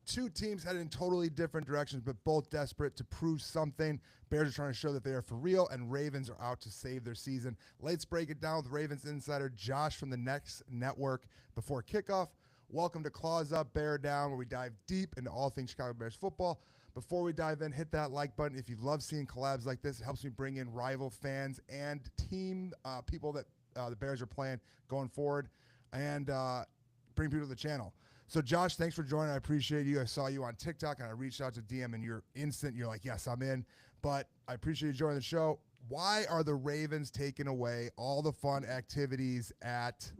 two teams headed in totally different directions, but both desperate to prove something. Bears are trying to show that they are for real, and Ravens are out to save their season. Let's break it down with Ravens insider Josh from the Next Network before kickoff. Welcome to Claws Up, Bear Down, where we dive deep into all things Chicago Bears football. Before we dive in, hit that like button. If you love seeing collabs like this, it helps me bring in rival fans and team people that the Bears are playing going forward, and bring people to the channel. So, Josh, thanks for joining. I appreciate you. I saw you on TikTok, and I reached out to DM, and you're instant. You're like, yes, I'm in. But I appreciate you joining the show. Why are the Ravens taking away all the fun activities at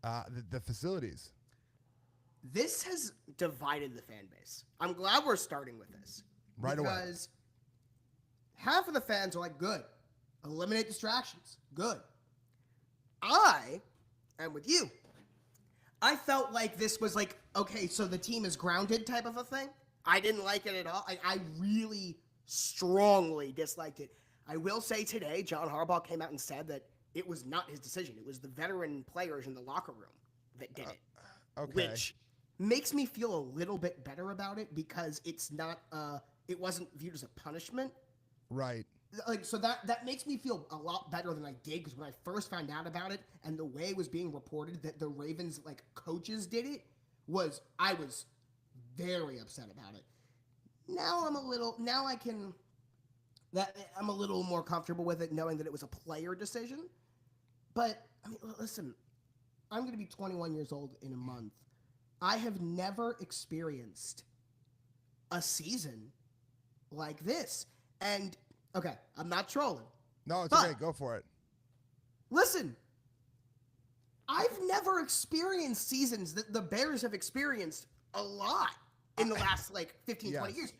the facilities? This has divided the fan base. I'm glad we're starting with this. Right away. Because half of the fans are like, good. Eliminate distractions. Good. I am with you. I felt like this was like, okay, so the team is grounded type of a thing. I didn't like it at all. I really strongly disliked it. I will say today, John Harbaugh came out and said that it was not his decision. It was the veteran players in the locker room that did it. Okay. Which makes me feel a little bit better about it because it's not, it wasn't viewed as a punishment. Right. Like, so that makes me feel a lot better than I did, because when I first found out about it and the way it was being reported that the Ravens like coaches did it, I was very upset about it. Now I'm a little more comfortable with it, knowing that it was a player decision. But I mean, listen, I'm going to be 21 years old in a month. I have never experienced a season like this, and okay, I'm not trolling. No, it's okay. Go for it. Listen, I've never experienced seasons that the Bears have experienced a lot in the last, 15, 20 years.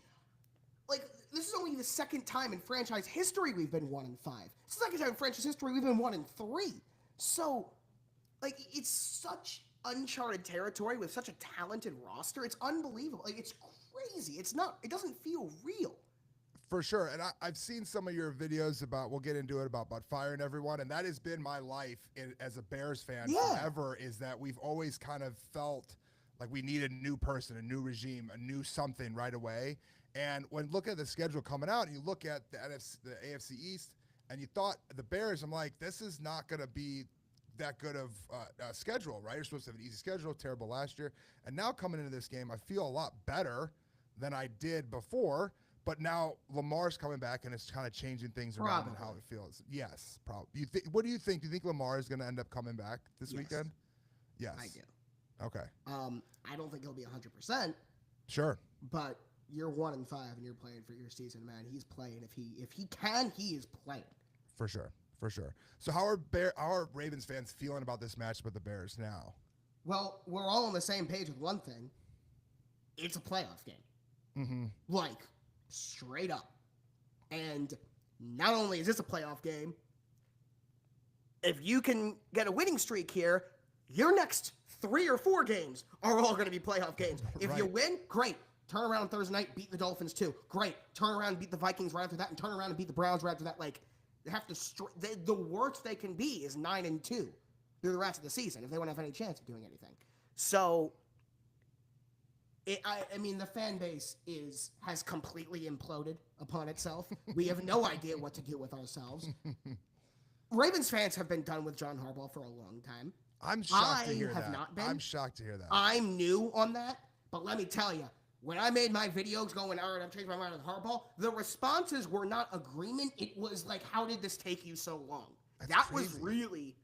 Like, this is only the second time in franchise history we've been 1-5. It's the second time in franchise history we've been 1-3. So, it's such uncharted territory with such a talented roster. It's unbelievable. It's crazy. It doesn't feel real. For sure. And I've seen some of your videos we'll get into it, about firing everyone. And that has been my life as a Bears fan forever, is that we've always kind of felt like we need a new person, a new regime, a new something right away. And when looking at the schedule coming out, you look at the AFC East, and you thought the Bears, I'm like, this is not going to be that good of a schedule, right? You're supposed to have an easy schedule, terrible last year. And now coming into this game, I feel a lot better than I did before. But now Lamar's coming back, and it's kind of changing things around and how it feels. Yes, probably. What do you think? Do you think Lamar is going to end up coming back this weekend? Yes. I do. Okay. I don't think he'll be 100%. Sure. But you're 1-5 and you're playing for your season, man. He's playing. If he can, he is playing. For sure. For sure. So how are Ravens fans feeling about this match with the Bears now? Well, we're all on the same page with one thing. It's a playoff game. Mm-hmm. Straight up. And not only is this a playoff game, if you can get a winning streak here, your next 3 or 4 games are all going to be playoff games. If you win, great. Turn around on Thursday night, beat the Dolphins too. Great. Turn around and beat the Vikings right after that, and turn around and beat the Browns right after that. They have to the worst they can be is 9-2 through the rest of the season if they want to have any chance of doing anything. So, I mean, the fan base has completely imploded upon itself. We have no idea what to do with ourselves. Ravens fans have been done with John Harbaugh for a long time. I'm shocked to hear that. I have not been. I'm shocked to hear that. I'm new on that, but let me tell you, when I made my videos going, all right, I've changed my mind with Harbaugh, the responses were not agreement. It was like, how did this take you so long? That crazy. Was really,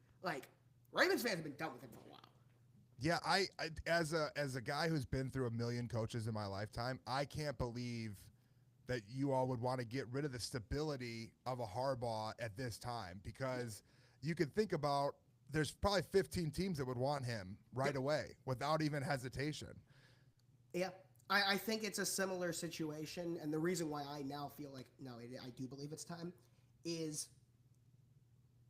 Ravens fans have been done with him for a while. Yeah, I as a guy who's been through a million coaches in my lifetime, I can't believe that you all would want to get rid of the stability of a Harbaugh at this time, because you could think about there's probably 15 teams that would want him right away without even hesitation. Yeah. I think it's a similar situation, and the reason why I now feel like, no, I do believe it's time, is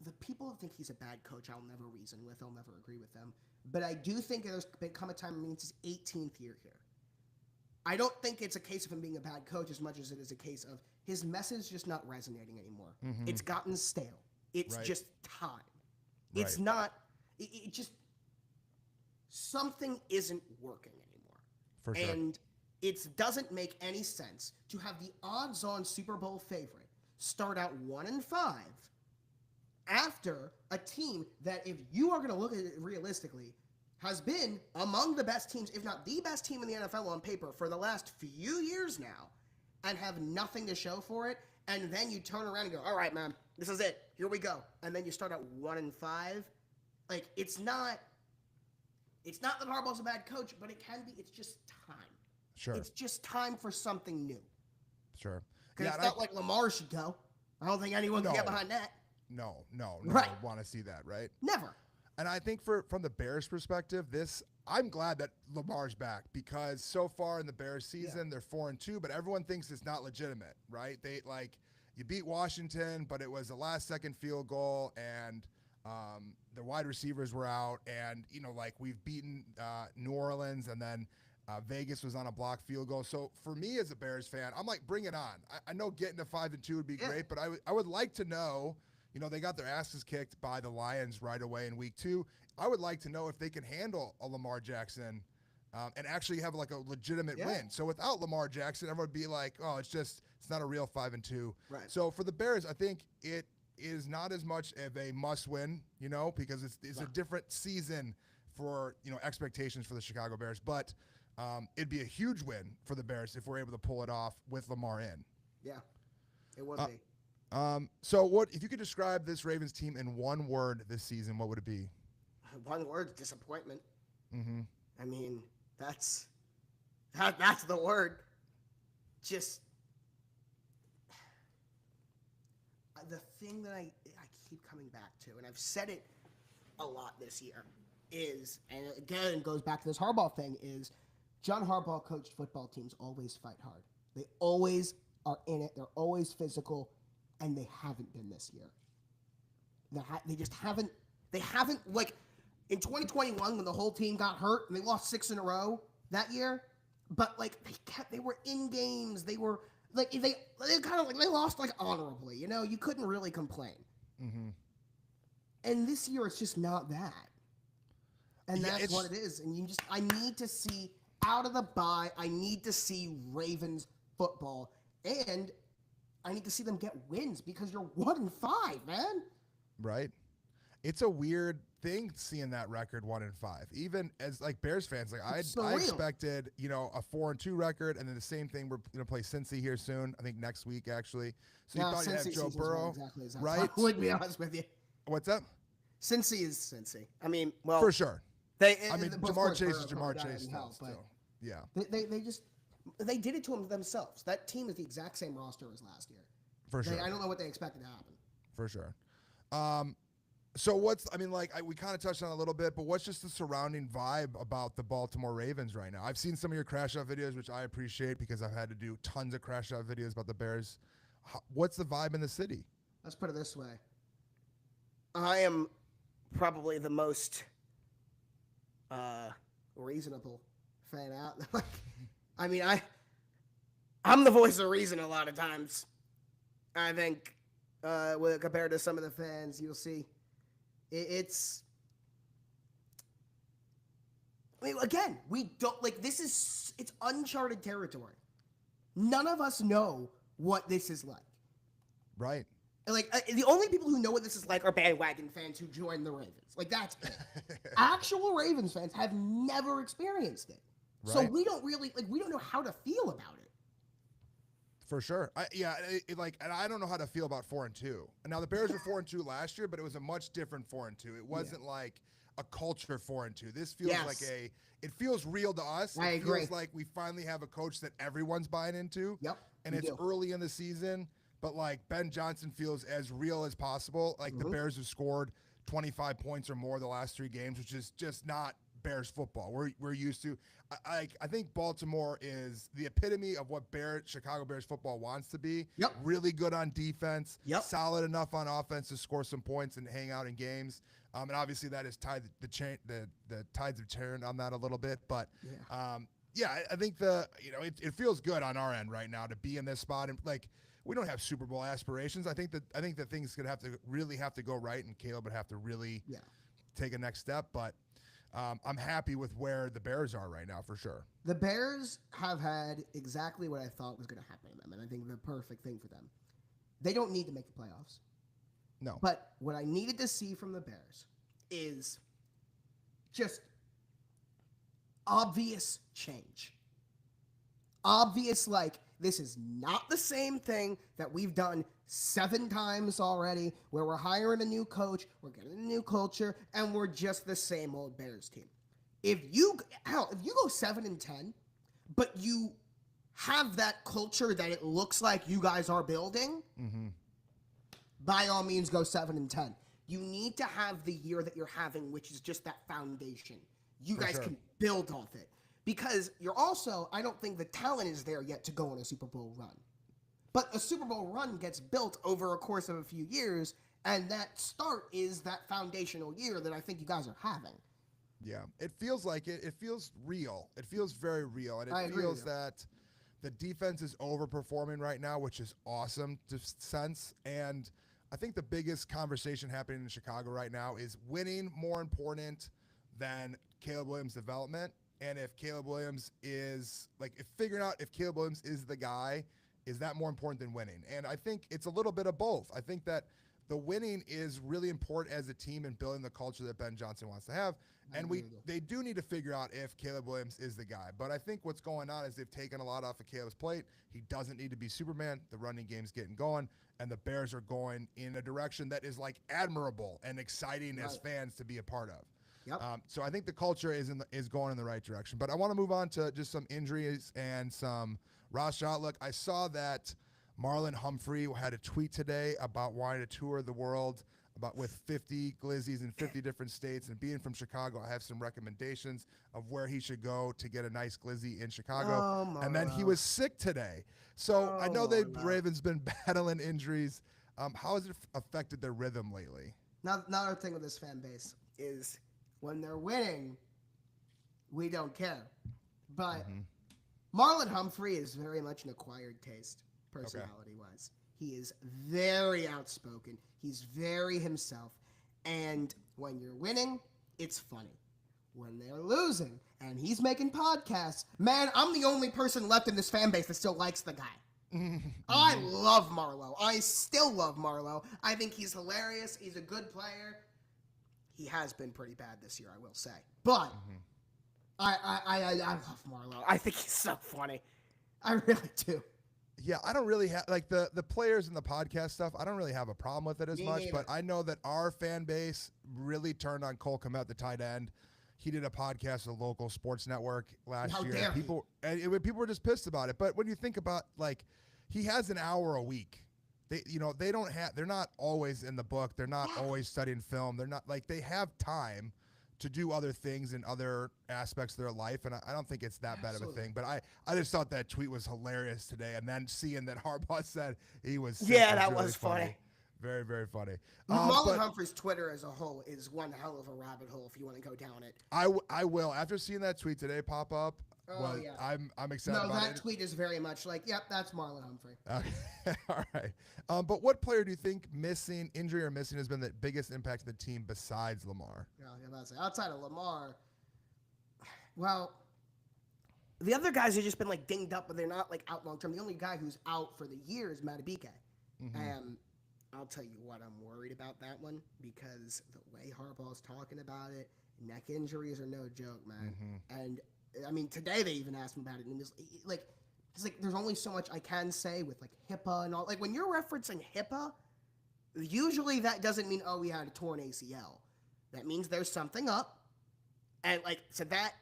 the people who think he's a bad coach, I'll never reason with, I'll never agree with them, but I do think there's come a time, it's his 18th year here. I don't think it's a case of him being a bad coach as much as it is a case of his message just not resonating anymore. Mm-hmm. It's gotten stale. It's just time. Right. It's not, it just, something isn't working anymore. For sure. And It doesn't make any sense to have the odds-on Super Bowl favorite start out 1-5 after a team that, if you are going to look at it realistically, has been among the best teams, if not the best team in the NFL on paper for the last few years now, and have nothing to show for it, and then you turn around and go, all right, man, this is it. Here we go. And then you start out 1-5. Like, it's not that Harbaugh's a bad coach, but it can be. It's just time. Sure. It's just time for something new. Sure. Because it's not like Lamar should go. I don't think anyone can get behind that. No. Right. I want to see that, right? Never. And I think from the Bears' perspective, I'm glad that Lamar's back, because so far in the Bears season, they're 4-2, but everyone thinks it's not legitimate, right? You beat Washington, but it was a last-second field goal, and the wide receivers were out, and we've beaten New Orleans, and then Vegas was on a blocked field goal. So for me as a Bears fan, I'm like, bring it on. I know getting to 5-2 would be great, but I would like to know. They got their asses kicked by the Lions right away in week 2. I would like to know if they can handle a Lamar Jackson and actually have like a legitimate win. So without Lamar Jackson, everyone would be like, oh, it's not a real 5-2. Right. So for the Bears, I think it is not as much of a must win, because it's a different season for, expectations for the Chicago Bears. But it'd be a huge win for the Bears if we're able to pull it off with Lamar in. Yeah, it would be. So what if you could describe this Ravens team in one word this season, what would it be? One word: disappointment. Mm-hmm. I mean, that's the word. Just the thing that I keep coming back to, and I've said it a lot this year, is, and again goes back to this Harbaugh thing, is John Harbaugh coached football teams always fight hard. They always are in it. They're always physical. And they haven't been this year. They just haven't. They haven't, like, in 2021 when the whole team got hurt and they lost 6 in a row that year. But like they were in games. They were like they kind of like they lost like honorably. You couldn't really complain. Mm-hmm. And this year it's just not that. And that's what it is. And I need to see out of the bye. I need to see Ravens football, and I need to see them get wins, because you're 1-5, man. Right. It's a weird thing seeing that record 1-5. Even as like Bears fans, like I expected, a 4-2 record, and then the same thing. We're gonna play Cincy here soon. I think next week actually. So you thought you'd have Joe Burrow, exactly right? I would be honest with you. What's up? Cincy is Cincy. I mean, well, for sure. Jamar Chase is Jamar Chase still. Yeah. They did it to themselves. That team is the exact same roster as last year. For sure. I don't know what they expected to happen. For sure. So we kind of touched on it a little bit, but what's just the surrounding vibe about the Baltimore Ravens right now? I've seen some of your crash out videos, which I appreciate because I've had to do tons of crash out videos about the Bears. What's the vibe in the city? Let's put it this way. I am probably the most reasonable fan out. I mean, I'm the voice of reason a lot of times. I think compared to some of the fans, you'll see it's. I mean, again, we don't like this is it's uncharted territory. None of us know what this is like. Right. Like the only people who know what this is like are bandwagon fans who join the Ravens. Like that's it. Actual Ravens fans have never experienced it. Right. So we don't know how to feel about it. For sure. And I don't know how to feel about 4-2. Now the Bears were 4-2 last year, but it was a much different 4-2. It wasn't like a culture 4-2. This feels like it feels real to us. I agree. Feels like we finally have a coach that everyone's buying into. Yep. And it's early in the season, but like Ben Johnson feels as real as possible. Like the Bears have scored 25 points or more the last 3 games, which is just not Bears football. We're used to. I think Baltimore is the epitome of what Chicago Bears football wants to be. Yep. Really good on defense. Yep. Solid enough on offense to score some points and hang out in games. And obviously that has tied the tides have turned on that a little bit. But I think it feels good on our end right now to be in this spot. And like we don't have Super Bowl aspirations. I think that things could have to go right, and Caleb would have to really take a next step. But I'm happy with where the Bears are right now for sure. The Bears have had exactly what I thought was going to happen to them, and I think the perfect thing for them. They don't need to make the playoffs. No. But what I needed to see from the Bears is just obvious change. Obvious, like, this is not the same thing that we've done 7 times already, where we're hiring a new coach, we're getting a new culture, and we're just the same old Bears team. If you go 7-10, but you have that culture that it looks like you guys are building, by all means go 7-10. You need to have the year that you're having, which is just that foundation. You guys can build off it. Because you're also, I don't think the talent is there yet to go on a Super Bowl run. But a Super Bowl run gets built over a course of a few years, and that start is that foundational year that I think you guys are having. Yeah, it feels like it. It feels real. It feels very real, and it feels that the defense is overperforming right now, which is awesome to sense. And I think the biggest conversation happening in Chicago right now is winning more important than Caleb Williams' development. And if Caleb Williams is figuring out if Caleb Williams is the guy, is that more important than winning? And I think it's a little bit of both. I think that the winning is really important as a team and building the culture that Ben Johnson wants to have. And they do need to figure out if Caleb Williams is the guy. But I think what's going on is they've taken a lot off of Caleb's plate. He doesn't need to be Superman. The running game's getting going, and the Bears are going in a direction that is like admirable and exciting as fans to be a part of. Yep. So I think the culture is going in the right direction. But I want to move on to just some injuries and some roster outlook. I saw that Marlon Humphrey had a tweet today about wanting to tour the world with 50 glizzies in 50 different states. And being from Chicago, I have some recommendations of where he should go to get a nice glizzy in Chicago. And then he was sick today. So I know the Ravens been battling injuries. How has it affected their rhythm lately? Now, another thing with this fan base is when they're winning, we don't care. But Marlon Humphrey is very much an acquired taste, personality-wise. He is very outspoken. He's very himself. And when you're winning, it's funny. When they're losing and he's making podcasts, man, I'm the only person left in this fan base that still likes the guy. I love Marlo. I still love Marlo. I think he's hilarious. He's a good player. He has been pretty bad this year, I will say. But I love Marlo. I think he's so funny. I really do. Yeah, I don't really have, like, the players and the podcast stuff, I don't really have a problem with it as much, but I know that our fan base really turned on Cole Kmet, the tight end. He did a podcast with a local sports network last year. People were just pissed about it. But when you think about, like, he has an hour a week. They're not always in the book. They're not always studying film. They're not, like, they have time to do other things in other aspects of their life, and I don't think it's that bad of a thing. But I just thought that tweet was hilarious today, and then seeing that Harbaugh said he was sick that really was funny. Very, very funny. Marlon Humphrey's Twitter as a whole is one hell of a rabbit hole if you want to go down it. I will. After seeing that tweet today pop up, I'm excited about it. No, that tweet is very much like, yep, that's Marlon Humphrey. Okay. All right. But what player do you think injury or missing has been the biggest impact to the team besides Lamar? Yeah, I was about to say, outside of Lamar, well, the other guys have just been like dinged up, but they're not like out long term. The only guy who's out for the year is Madubuike. I'll tell you what, I'm worried about that one because the way Harbaugh's talking about it, neck injuries are no joke, man. And I mean, today they even asked him about it, and it's like there's only so much I can say with like HIPAA and all. Like when you're referencing HIPAA, usually that doesn't mean we had a torn ACL. That means there's something up, and so that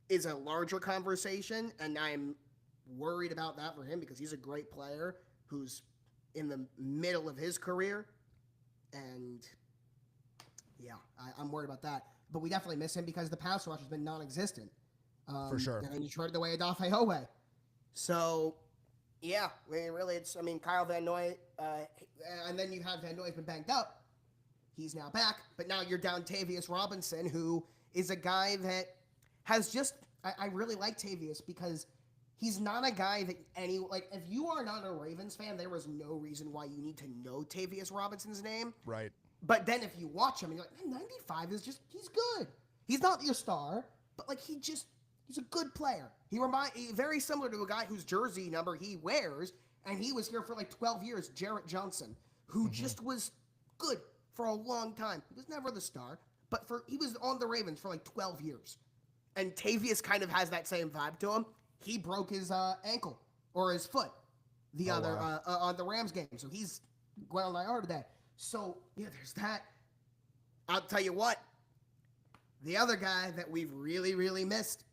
is a larger conversation, and I'm worried about that for him because he's a great player who's in the middle of his career, and yeah, I'm worried about that. But we definitely miss him because the pass rush has been non-existent. For sure. And then you traded away Odafe Howe. So, yeah, Kyle Van Noy, and then you have Van Noy's been banged up. He's now back, but now you're down Tavius Robinson, who is a guy that has just, I really like Tavius because he's not a guy that if you are not a Ravens fan, there was no reason why you need to know Tavius Robinson's name. Right. But then if you watch him, and you're like, man, 95 is just, he's good. He's not your star, but like he's a good player. Very similar to a guy whose jersey number he wears, and he was here for like 12 years, Jarrett Johnson, who just was good for a long time. He was never the star, but he was on the Ravens for like 12 years. And Tavius kind of has that same vibe to him. He broke his ankle or his foot on the Rams game, so he's going on IR today. So yeah, there's that. I'll tell you what, the other guy that we've really, really missed,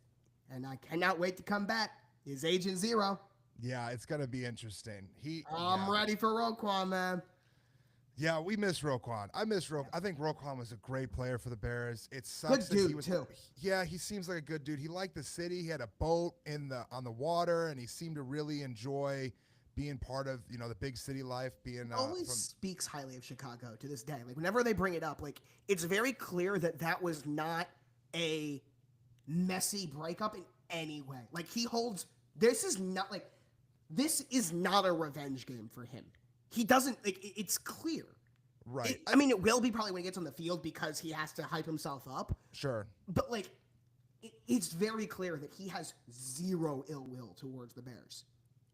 and I cannot wait to come back, is Agent Zero. Yeah, it's gonna be interesting. I'm ready for Roquan, man. Yeah, we miss Roquan. I miss Roquan. I think Roquan was a great player for the Bears. It sucks good dude too. Yeah, he seems like a good dude. He liked the city. He had a boat on the water, and he seemed to really enjoy being part of the big city life. Speaks highly of Chicago to this day. Like whenever they bring it up, like it's very clear that was not a messy breakup in any way. Like this is not a revenge game for him. He doesn't it's clear. Right. It will be probably when he gets on the field because he has to hype himself up. Sure. But it's very clear that he has zero ill will towards the Bears.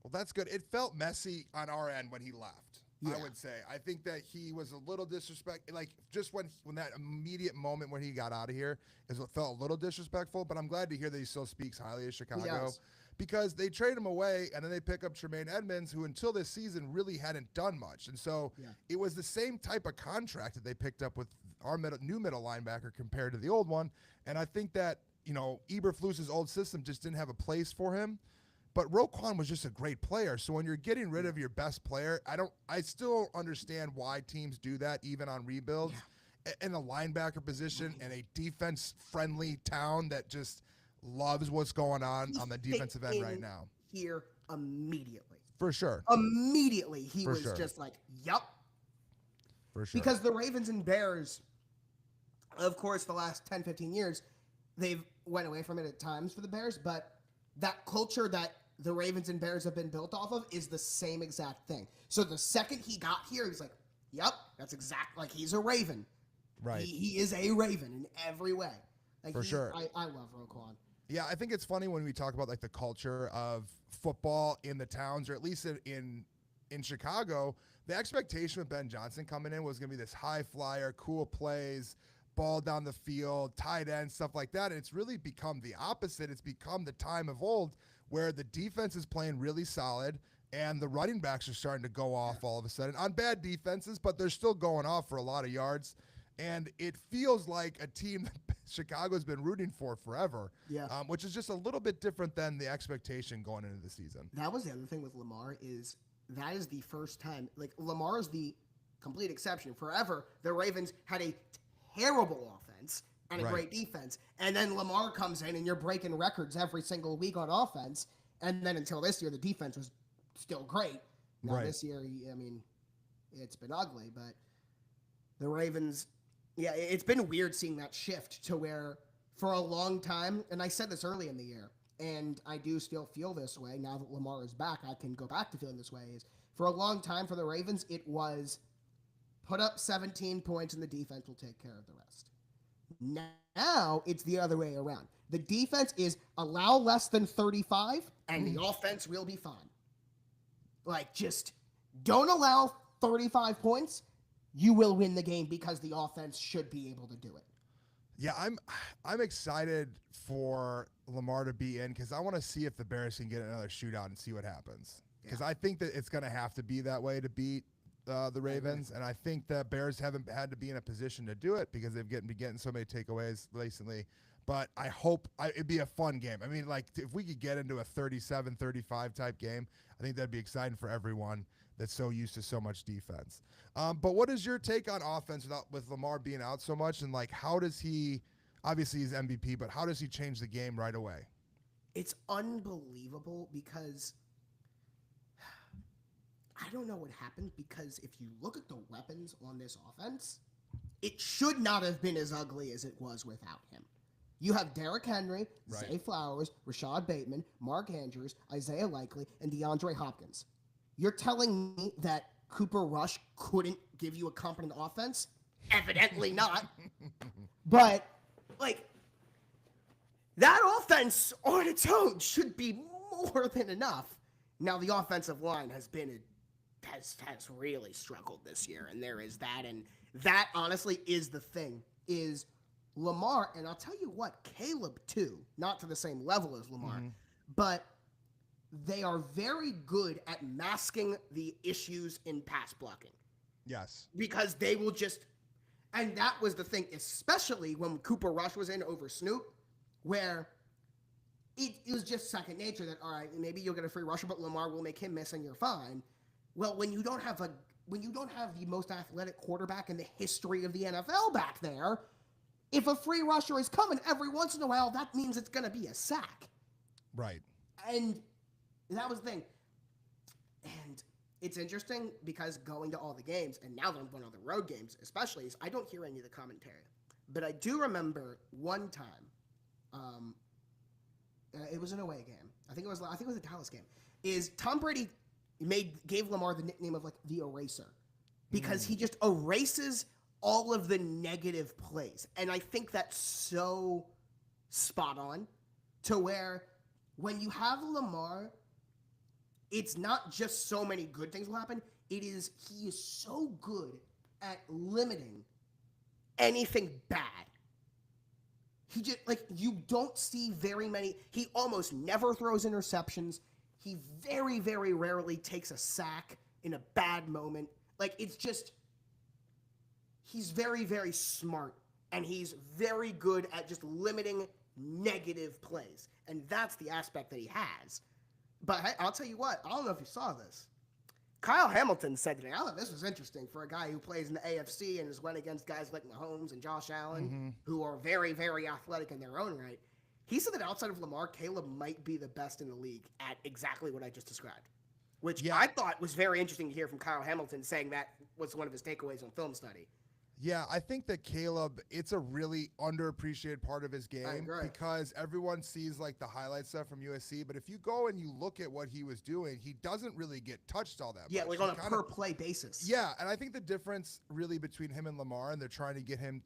Well, that's good. It felt messy on our end when he left. Yeah. I would say. I think that he was a little disrespectful. Like just when that immediate moment when he got out of here is what felt a little disrespectful. But I'm glad to hear that he still speaks highly of Chicago because they trade him away and then they pick up Tremaine Edmonds, who until this season really hadn't done much. And so it was the same type of contract that they picked up with our new middle linebacker compared to the old one. And I think that Eberflus's old system just didn't have a place for him. But Roquan was just a great player. So when you're getting rid of your best player, I still understand why teams do that, even on rebuilds. Yeah. In a linebacker position in a defense-friendly town that just loves what's going on the defensive end right now. Here immediately. For sure. Immediately, he was just like, yup. For sure. Because the Ravens and Bears, of course, the last 10, 15 years, they've went away from it at times for the Bears, but that culture that the Ravens and Bears have been built off of is the same exact thing. So the second he got here, he's like, yep, that's exact. Like, he's a Raven. Right. He is a Raven in every way. For sure. I love Roquan. Yeah, I think it's funny when we talk about like the culture of football in the towns, or at least in Chicago. The expectation with Ben Johnson coming in was going to be this high flyer, cool plays, ball down the field, tight end, stuff like that. And it's really become the opposite. It's become the time of old where the defense is playing really solid and the running backs are starting to go off all of a sudden on bad defenses, but they're still going off for a lot of yards. And it feels like a team that Chicago's been rooting for forever, which is just a little bit different than the expectation going into the season. That was the other thing with Lamar is that is the first time, like Lamar is the complete exception. Forever, the Ravens had a terrible offense and a great defense. And then Lamar comes in and you're breaking records every single week on offense. And then until this year, the defense was still great. Now this year, it's been ugly, but the Ravens, it's been weird seeing that shift to where for a long time, and I said this early in the year, and I do still feel this way now that Lamar is back, I can go back to feeling this way, is for a long time for the Ravens, it was put up 17 points and the defense will take care of the rest. Now it's the other way around. The defense is allow less than 35 and the offense will be fine. Like, just don't allow 35 points. You will win the game because the offense should be able to do it. Yeah, I'm excited for Lamar to be in because I want to see if the Bears can get another shootout and see what happens. Because I think that it's going to have to be that way to beat the Ravens, and I think the Bears haven't had to be in a position to do it because they've been getting so many takeaways recently. But I hope it'd be a fun game. I mean, like, if we could get into a 37-35 type game, I think that'd be exciting for everyone that's so used to so much defense. But what is your take on offense with Lamar being out so much? And, like, how does he – obviously he's MVP, but how does he change the game right away? It's unbelievable because I don't know what happened, because if you look at the weapons on this offense, it should not have been as ugly as it was without him. You have Derrick Henry, Zay Flowers, Rashad Bateman, Mark Andrews, Isaiah Likely, and DeAndre Hopkins. You're telling me that Cooper Rush couldn't give you a competent offense? Evidently not. But, like, That offense on its own should be more than enough. Now the offensive line has really struggled this year, and there is that, and that honestly is the thing. Is Lamar, and I'll tell you what, Caleb too, not to the same level as Lamar, but they are very good at masking the issues in pass blocking. Yes. Because they will just, and that was the thing, especially when Cooper Rush was in over Snoop, where it was just second nature that, all right, maybe you'll get a free rusher, but Lamar will make him miss and you're fine. Well, when you don't have the most athletic quarterback in the history of the NFL back there, if a free rusher is coming every once in a while, that means it's going to be a sack. Right. And that was the thing. And it's interesting because going to all the games, and now that I'm going to all the road games, especially, is I don't hear any of the commentary. But I do remember one time, it was an away game. I think it was a Dallas game. Is Tom Brady gave Lamar the nickname of like the eraser because he just erases all of the negative plays, and I think that's so spot on to where when you have Lamar, it's not just so many good things will happen. He is so good at limiting anything bad. He just, like, you don't see very many. He almost never throws interceptions. He very, very rarely takes a sack in a bad moment. Like, it's just, he's very, very smart, and he's very good at just limiting negative plays. And that's the aspect that he has. But hey, I'll tell you what, I don't know if you saw this. Kyle Hamilton said today, I thought this was interesting for a guy who plays in the AFC and has went against guys like Mahomes and Josh Allen, who are very, very athletic in their own right. He said that outside of Lamar, Caleb might be the best in the league at exactly what I just described, which I thought was very interesting to hear from Kyle Hamilton, saying that was one of his takeaways on film study. Yeah, I think that Caleb, it's a really underappreciated part of his game because everyone sees like the highlight stuff from USC, but if you go and you look at what he was doing, he doesn't really get touched all that much. Yeah, like on a per play basis. Yeah, and I think the difference really between him and Lamar, and they're trying to get him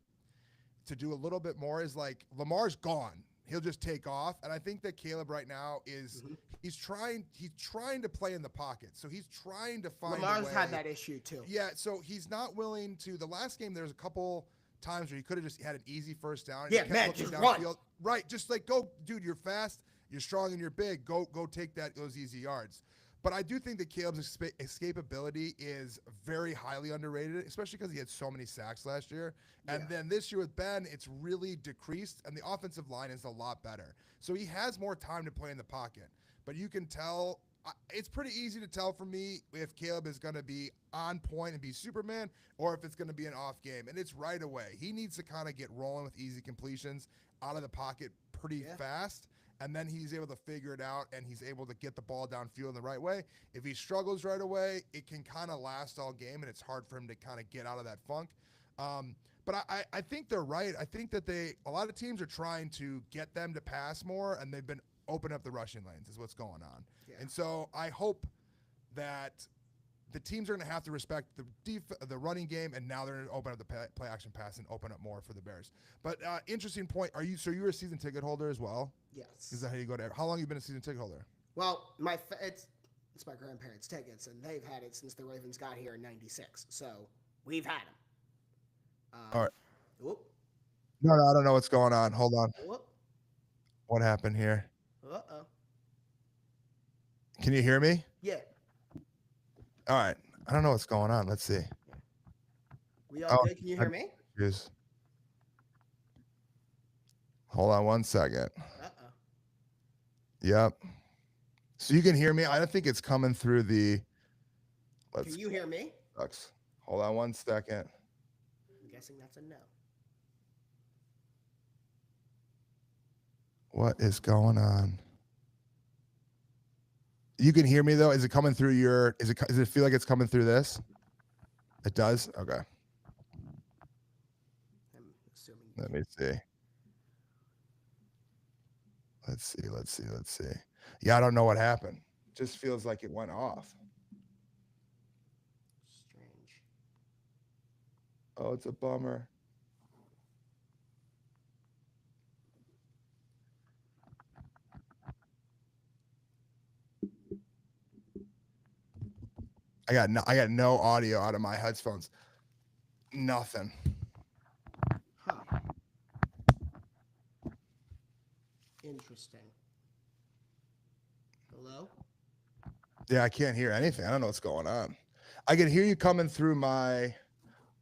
to do a little bit more, is like Lamar's gone. He'll just take off, and I think that Caleb right now is he's trying to play in the pocket. So he's trying to find Lamar's a way. had that issue too. Yeah, so he's not willing to. The last game, there was a couple times where he could have just had an easy first down. Yeah, man, just run. Right, just like go, dude. You're fast, you're strong, and you're big. Go take those easy yards. But I do think that Caleb's escapability is very highly underrated, especially because he had so many sacks last year. And then this year with Ben, it's really decreased, and the offensive line is a lot better. So he has more time to play in the pocket. But you can tell, it's pretty easy to tell for me if Caleb is going to be on point and be Superman, or if it's going to be an off game. And it's right away. He needs to kind of get rolling with easy completions out of the pocket pretty fast. And then he's able to figure it out, and he's able to get the ball downfield in the right way. If he struggles right away, it can kind of last all game, and it's hard for him to kind of get out of that funk. But I think they're right. I think that a lot of teams are trying to get them to pass more, and they've been open up the rushing lanes is what's going on. Yeah. And so I hope that the teams are going to have to respect the running game, and now they're going to open up the play action pass and open up more for the Bears. But interesting point. You're a season ticket holder as well? Yes. Is that how you go to? How long have you been a season ticket holder? Well, it's my grandparents' tickets, and they've had it since the Ravens got here in '96. So we've had them. All right. Whoop. No, I don't know what's going on. Hold on. Whoop. What happened here? Uh-oh. Can you hear me? Yeah. All right. I don't know what's going on. Let's see. We all good? Can you hear me? Hold on one second. Uh-oh. Yep. So you can hear me. I don't think it's coming through the. Can you hear me? Sucks. Hold on one second. I'm guessing that's a no. What is going on? You can hear me though. Is it coming through your? Does it feel like it's coming through this? It does. Okay. I'm assuming. Let me see. Let's see. Yeah, I don't know what happened. Just feels like it went off. Strange. Oh, it's a bummer. I got no audio out of my headphones. Nothing. Huh. Interesting. Hello? Yeah, I can't hear anything. I don't know what's going on. I can hear you coming through my.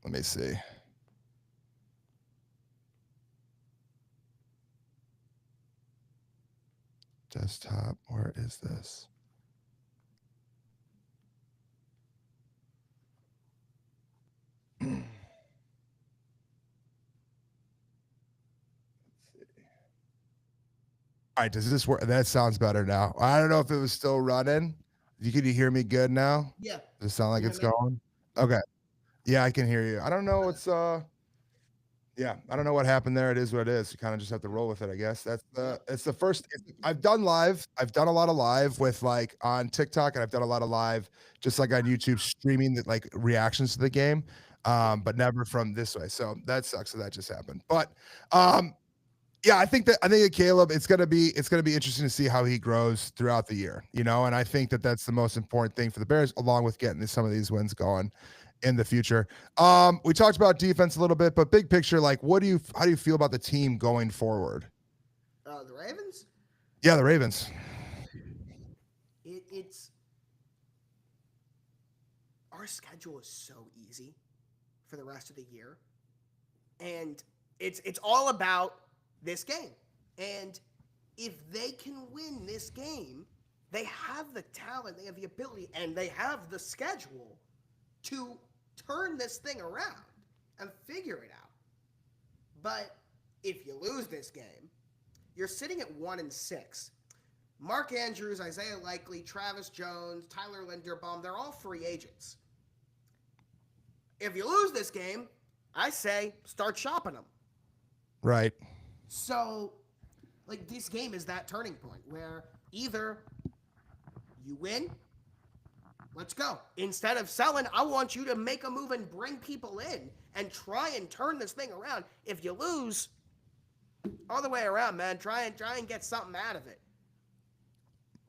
Let me see. Desktop. Where is this? All right, does this work? That sounds better now. I don't know if it was still running. Can you hear me good now? Yeah. Does it sound like You it's hear me? going? Okay. Yeah, I can hear you. I don't know what's yeah, I don't know what happened there. It is what it is. You kind of just have to roll with it, I guess. That's the it's the first I've done live. I've done a lot of live with like on TikTok, and I've done a lot of live just like on YouTube streaming the like reactions to the game. But never from this way. So that sucks that just happened. But yeah, I think that Caleb, it's gonna be interesting to see how he grows throughout the year, you know, and I think that that's the most important thing for the Bears, along with getting some of these wins going in the future. We talked about defense a little bit, but big picture, like, how do you feel about the team going forward? The Ravens? Yeah, the Ravens. It's our schedule is so easy for the rest of the year, and it's all about this game. And if they can win this game, they have the talent, they have the ability, and they have the schedule to turn this thing around and figure it out. But if you lose this game, you're sitting at 1-6. Mark Andrews, Isaiah Likely, Travis Jones, Tyler Linderbaum, they're all free agents. If you lose this game, I say start shopping them. Right. So, like, this game is that turning point where either you win, let's go. Instead of selling, I want you to make a move and bring people in and try and turn this thing around. If you lose, all the way around, man, try and get something out of it.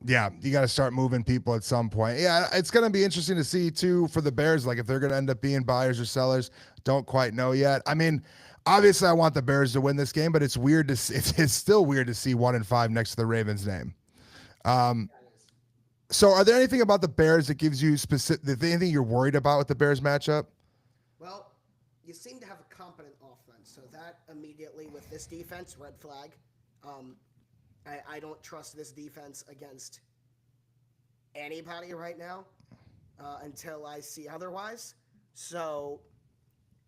Yeah, you got to start moving people at some point. Yeah, it's going to be interesting to see too for the Bears, like if they're going to end up being buyers or sellers. Don't quite know yet. I mean, obviously, I want the Bears to win this game, but it's weird to see, it's still weird to see 1-5 next to the Ravens name. So, are there anything about the Bears that gives you specific? Anything you're worried about with the Bears matchup? Well, you seem to have a competent offense, so that immediately with this defense, red flag. I don't trust this defense against anybody right now until I see otherwise. So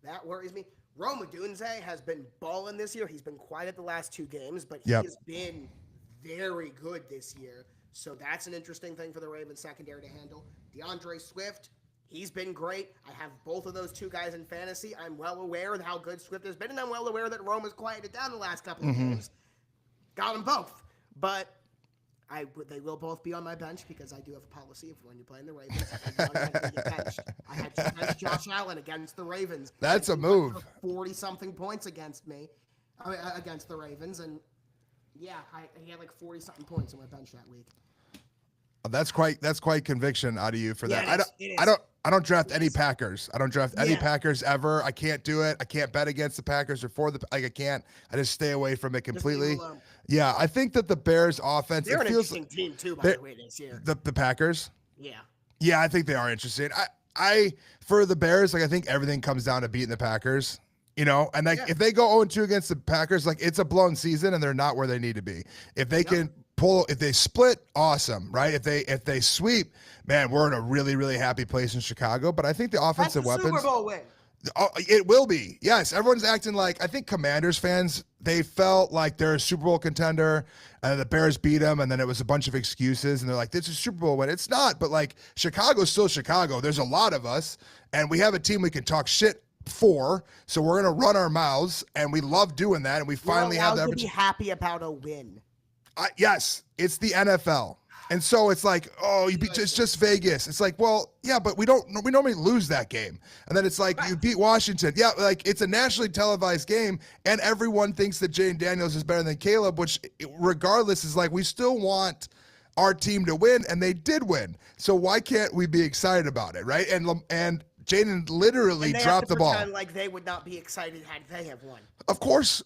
that worries me. Rome Odunze has been balling this year. He's been quiet the last 2 games, but he has been very good this year. So that's an interesting thing for the Ravens secondary to handle. DeAndre Swift, he's been great. I have both of those 2 guys in fantasy. I'm well aware of how good Swift has been, and I'm well aware that Rome has quieted down the last couple of games. Got them both. But they will both be on my bench because I do have a policy of when you're playing the Ravens, I had to bench Josh Allen against the Ravens. That's a move. 40-something points against me, against the Ravens, and yeah, he had like 40-something points on my bench that week. That's quite conviction out of you for that. It is. I don't draft any Packers. I don't draft any Packers ever. I can't do it. I can't bet against the Packers or for the I can't. I just stay away from it completely. Yeah, I think that the Bears offense, they're it an feels interesting team too, by the way, this year. The Packers? Yeah. Yeah, I think they are interesting. I for the Bears, like I think everything comes down to beating the Packers. You know, and like if they go 0-2 against the Packers, like it's a blown season and they're not where they need to be. If they can if they split, awesome, right? If they sweep, man, we're in a really, really happy place in Chicago. But I think the offensive weapons. Super Bowl win. Oh, it will be. Yes, everyone's acting like I think Commanders fans, they felt like they're a Super Bowl contender and the Bears beat them and then it was a bunch of excuses and they're like, this is a Super Bowl win. It's not, but like Chicago's still Chicago. There's a lot of us and we have a team we can talk shit for, so we're going to run our mouths and we love doing that and we finally have that. To be happy about a win. Yes, it's the NFL. And so it's like, it's just Vegas. It's like, well, yeah, but we normally lose that game. And then it's like, you beat Washington. Yeah, like it's a nationally televised game, and everyone thinks that Jane Daniels is better than Caleb, which regardless is like, we still want our team to win, and they did win. So why can't we be excited about it, right? And Jaden literally And they dropped have to the ball. pretend like they would not be excited had they have won. Of course.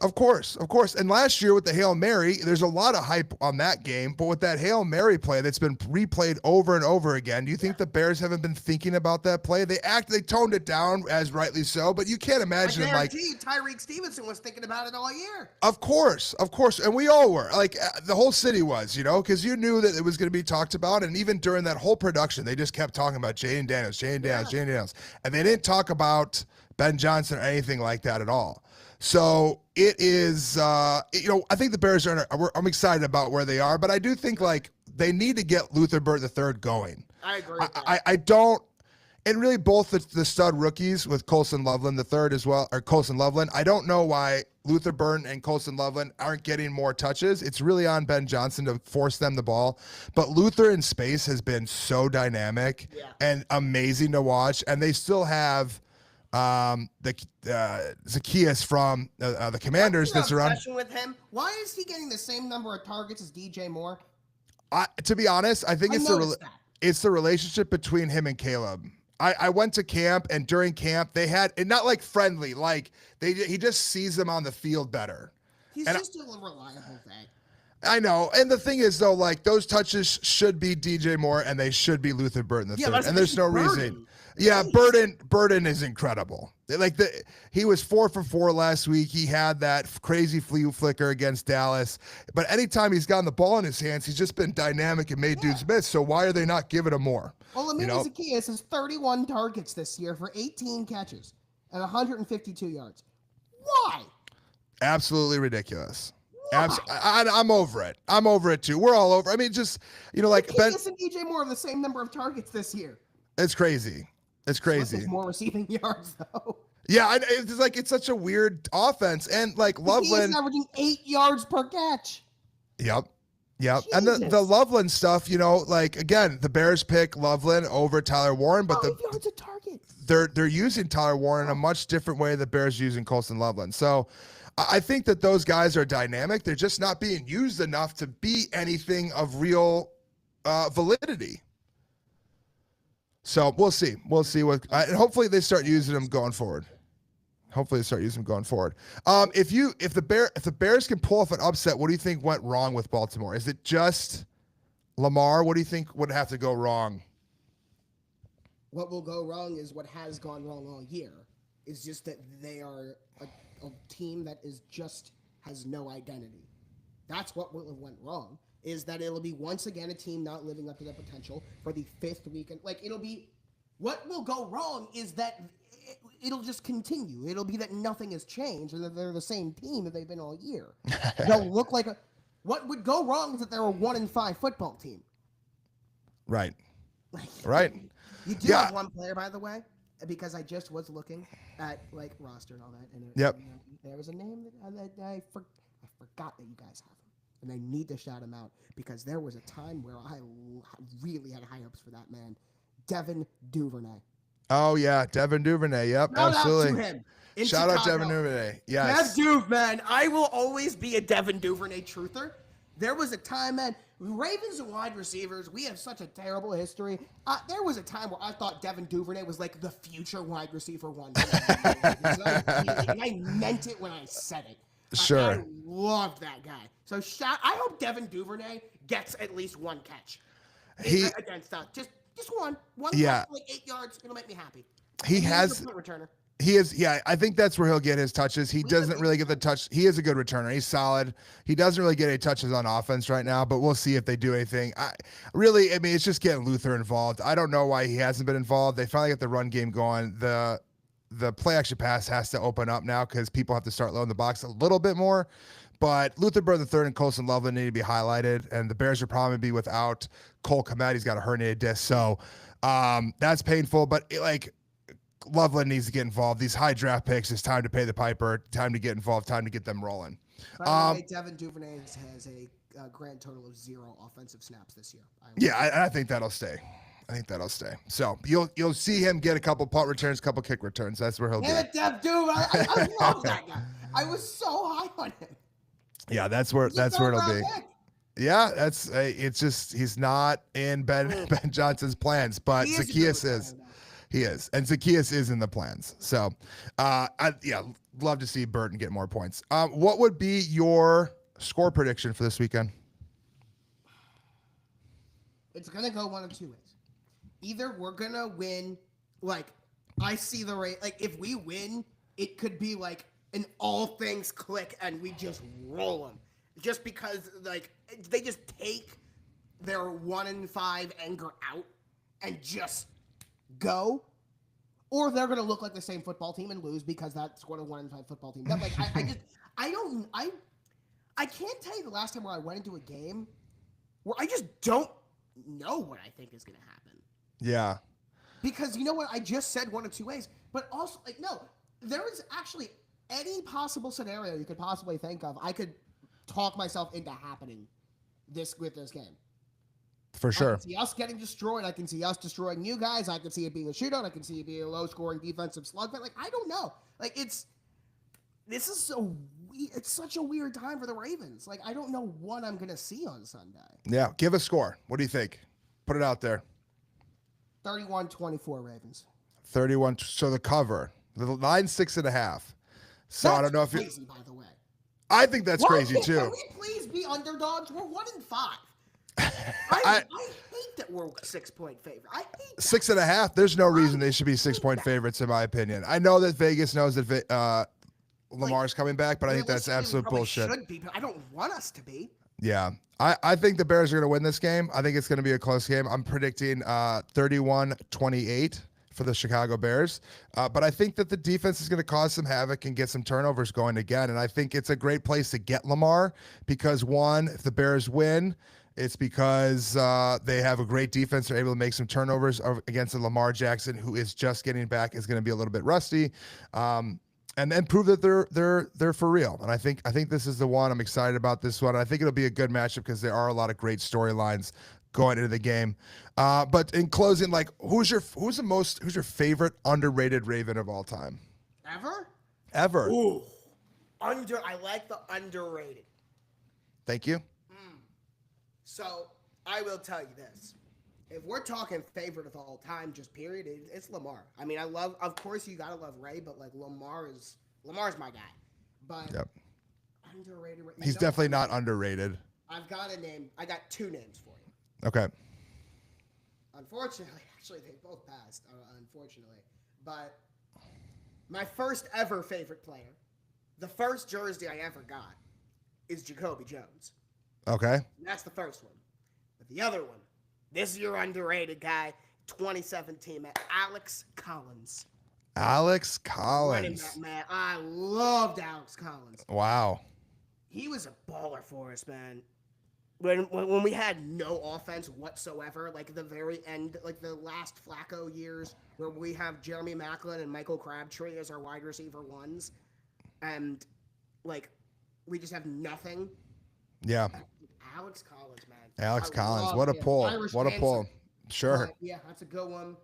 And last year with the Hail Mary, there's a lot of hype on that game. But with that Hail Mary play that's been replayed over and over again, do you think the Bears haven't been thinking about that play? They toned it down, as rightly so, but you can't imagine I guarantee Tyreek Stevenson was thinking about it all year. Of course. And we all were. Like, the whole city was, because you knew that it was going to be talked about. And even during that whole production, they just kept talking about Jaden Daniels. And they didn't talk about Ben Johnson or anything like that at all. So it is, I think the Bears I'm excited about where they are, but I do think like they need to get Luther Burton III going. I agree. I don't, and really both the stud rookies with Colson Loveland III as well, or Colson Loveland. I don't know why Luther Burton and Colson Loveland aren't getting more touches. It's really on Ben Johnson to force them the ball. But Luther in space has been so dynamic and amazing to watch, and they still have Zacchaeus from the Commanders that's around. With him. Why is he getting the same number of targets as DJ Moore? To be honest, I think it's the relationship between him and Caleb. I went to camp, and during camp they had, and not like friendly, like he just sees them on the field better. He's just a reliable thing. I know. And the thing is, though, like, those touches should be DJ Moore and they should be Luther Burton III. And there's no reason. Yeah, Burton is incredible. Like, he was 4 for 4 last week. He had that crazy flea flicker against Dallas. But anytime he's gotten the ball in his hands, he's just been dynamic and made dudes miss. So why are they not giving him more? Well, Zacchaeus has 31 targets this year for 18 catches and 152 yards. Why? Absolutely ridiculous. I'm over it. I'm over it too. We're all over. I mean, just, like Ben and DJ Moore have the same number of targets this year. It's crazy. More receiving yards though. Yeah, it's such a weird offense, and like Loveland he's averaging 8 yards per catch. Yep. And the Loveland stuff, like again, the Bears pick Loveland over Tyler Warren, but 5 yards a target. They're using Tyler Warren in a much different way the Bears using Colson Loveland. So I think that those guys are dynamic. They're just not being used enough to be anything of real validity. So we'll see. We'll see and hopefully they start using them going forward. If the Bears can pull off an upset, what do you think went wrong with Baltimore? Is it just Lamar? What do you think would have to go wrong? What will go wrong is what has gone wrong all year. It's just that they are a team that has no identity. That's what will have went wrong, is that it'll be once again a team not living up to their potential for the 5th weekend. Like, what will go wrong is that it'll just continue. It'll be that nothing has changed and that they're the same team that they've been all year. They'll look like what would go wrong is that they're a 1-5 football team. Right. Right. You do have one player, by the way, because I just was looking at like roster and all that, and there was a name that I forgot that you guys have him, and I need to shout him out because there was a time where I really had high hopes for that man, Devin Duvernay. Oh yeah, Devin Duvernay. Yep, shout absolutely. Out to him Shout out Devin Duvernay. Yes. Dev Duve, man. I will always be a Devin Duvernay truther. There was a time, man, Ravens and wide receivers, we have such a terrible history. There was a time where I thought Devin Duvernay was like the future wide receiver one. And I meant it when I said it. Sure. I loved that guy. So I hope Devin Duvernay gets at least one catch. Against just one. One catch for like 8 yards. It'll make me happy. He has a punt returner. He is, I think that's where he'll get his touches. He doesn't really get the touch. He is a good returner. He's solid. He doesn't really get any touches on offense right now, but we'll see if they do anything. It's just getting Luther involved. I don't know why he hasn't been involved. They finally got the run game going. The play action pass has to open up now because people have to start loading the box a little bit more. But Luther Burton III and Colson Loveland need to be highlighted, and the Bears will probably be without Cole Kmet. He's got a herniated disc, so that's painful. But Loveland needs to get involved. These high draft picks, it's time to pay the piper, time to get involved, time to get them rolling. By the way, Devin Duvernay has a grand total of 0 offensive snaps this year. I think that'll stay. So you'll see him get a couple punt returns, a couple kick returns. That's where he'll be. Dev Duve, I love that guy. I was so high on him. Yeah, that's where it'll be. Yeah, it's just he's not in Ben Johnson's plans, but Zacchaeus is. He is, and Zacchaeus is in the plans. So, love to see Burton get more points. What would be your score prediction for this weekend? It's gonna go one of two ways. Either we're gonna win, like I see the rate. Like if we win, it could be like an all things click, and we just roll them, just because like they just take their 1-5 anger out and just go, or they're gonna look like the same football team and lose because that's what a 1-5 football team does. Like I can't tell you the last time where I went into a game where I just don't know what I think is gonna happen. Yeah. Because you know what? I just said one of two ways, but also like no, there is actually any possible scenario you could possibly think of. I could talk myself into happening with this game. For sure. I can see us getting destroyed. I can see us destroying you guys. I can see it being a shootout. I can see it being a low-scoring defensive slugfest. Like I don't know. Like it's such a weird time for the Ravens. Like I don't know what I'm gonna see on Sunday. Yeah, give a score. What do you think? Put it out there. 31-24 Ravens. 31. So the cover, the line's 6.5. So That's I don't know if crazy, by the way. I think that's crazy too. Can we please be underdogs? We're 1-5. I hate that we're 6-point favorite. I hate that. 6.5. There's no reason they should be 6-point favorites, in my opinion. I know that Vegas knows that Lamar's coming back, but I think that's absolute bullshit. Should be, but I don't want us to be. Yeah. I think the Bears are going to win this game. I think it's going to be a close game. I'm predicting 31-28 for the Chicago Bears. But I think that the defense is going to cause some havoc and get some turnovers going again. And I think it's a great place to get Lamar because, one, if the Bears win, it's because they have a great defense. They're able to make some turnovers against a Lamar Jackson who is just getting back, is going to be a little bit rusty. And then prove that they're for real. And I think this is the one. I'm excited about this one. I think it'll be a good matchup because there are a lot of great storylines going into the game. But in closing, like who's your favorite underrated Raven of all time? Ever? Ooh. I like the underrated. Thank you. So I will tell you this. If we're talking favorite of all time, just period, it's Lamar. I mean, of course you gotta love Ray, but like Lamar's my guy. But yep. Underrated. He's definitely not underrated. I've got a name. I got two names for you. Okay. Unfortunately, actually, they both passed. Unfortunately, but my first ever favorite player, the first jersey I ever got, is Jacoby Jones. Okay. And that's the first one. But the other one. This is your underrated guy, 2017, man. Alex Collins. Alex Collins. Running back, man. I loved Alex Collins. Wow. He was a baller for us, man. When we had no offense whatsoever, like the very end, like the last Flacco years, where we have Jeremy Maclin and Michael Crabtree as our wide receiver ones, and like we just have nothing. Yeah. Alex Collins, man. Alex Collins, what a pull. What a pull. Sure. Yeah, that's a good one.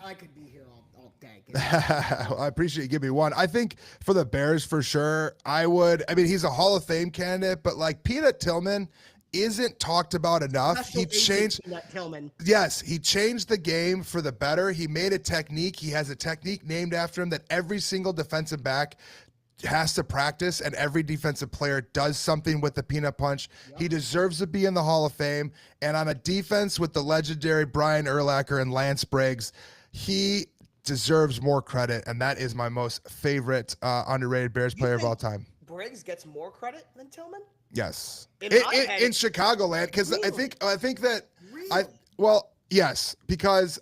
I could be here all day. I appreciate you giving me one. I think for the Bears, for sure, I mean, he's a Hall of Fame candidate, but like Peanut Tillman isn't talked about enough. He changed. Peanut Tillman. Yes, he changed the game for the better. He made a technique. He has a technique named after him that every single defensive back has to practice, and every defensive player does something with the peanut punch. Yep. He deserves to be in the Hall of Fame. And on a defense with the legendary Brian Urlacher and Lance Briggs, he deserves more credit, and that is my most favorite underrated Bears player of all time. Briggs gets more credit than Tillman? Yes. In Chicagoland, because really? I think that really? Yes, because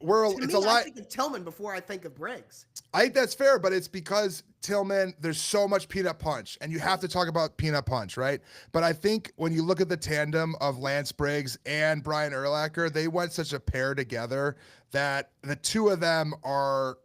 it's a lot. I think of Tillman before I think of Briggs. I think that's fair, but it's because Tillman, there's so much peanut punch, and you have to talk about peanut punch, right? But I think when you look at the tandem of Lance Briggs and Brian Urlacher, they went such a pair together that the two of them are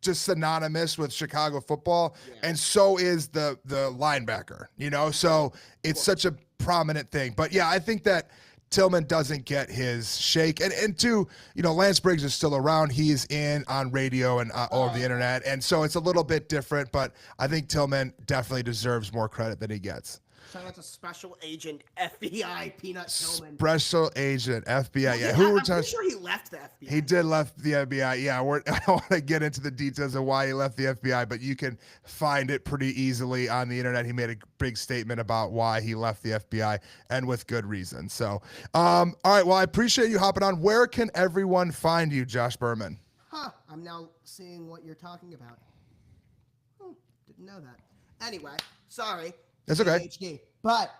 just synonymous with Chicago football, and so is the linebacker, so it's such a prominent thing. But yeah, I think that Tillman doesn't get his shake. And two, Lance Briggs is still around. He's on radio and all over the internet. And so it's a little bit different, but I think Tillman definitely deserves more credit than he gets. Shout out to Special Agent FBI Peanut Tillman. Special Agent FBI. Well, Yeah, I'm pretty sure he left the FBI. He did left the FBI. Yeah, I don't want to get into the details of why he left the FBI, but you can find it pretty easily on the internet. He made a big statement about why he left the FBI, and with good reason. So, all right. Well, I appreciate you hopping on. Where can everyone find you, Josh Berman? I'm now seeing what you're talking about. Didn't know that. Anyway, sorry. That's okay. ADHD. But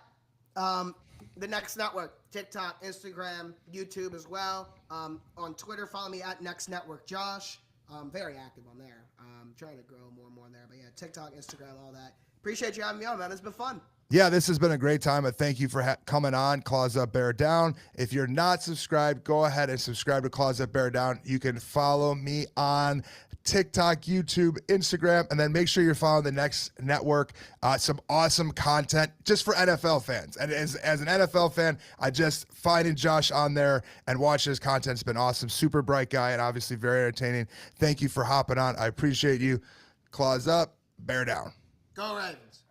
the Next Network, TikTok, Instagram, YouTube as well. On Twitter, follow me at Next Network Josh. I'm very active on there. I'm trying to grow more and more there. But yeah, TikTok, Instagram, all that. Appreciate you having me on, man. It's been fun. Yeah, this has been a great time. And thank you for coming on Claws Up, Bear Down. If you're not subscribed, go ahead and subscribe to Claws Up, Bear Down. You can follow me on TikTok, YouTube, Instagram, and then make sure you're following the Next Network. Some awesome content just for NFL fans. And as an NFL fan, I just finding Josh on there and watching his content has been awesome. Super bright guy and obviously very entertaining. Thank you for hopping on. I appreciate you. Claws Up, Bear Down. Go Ravens.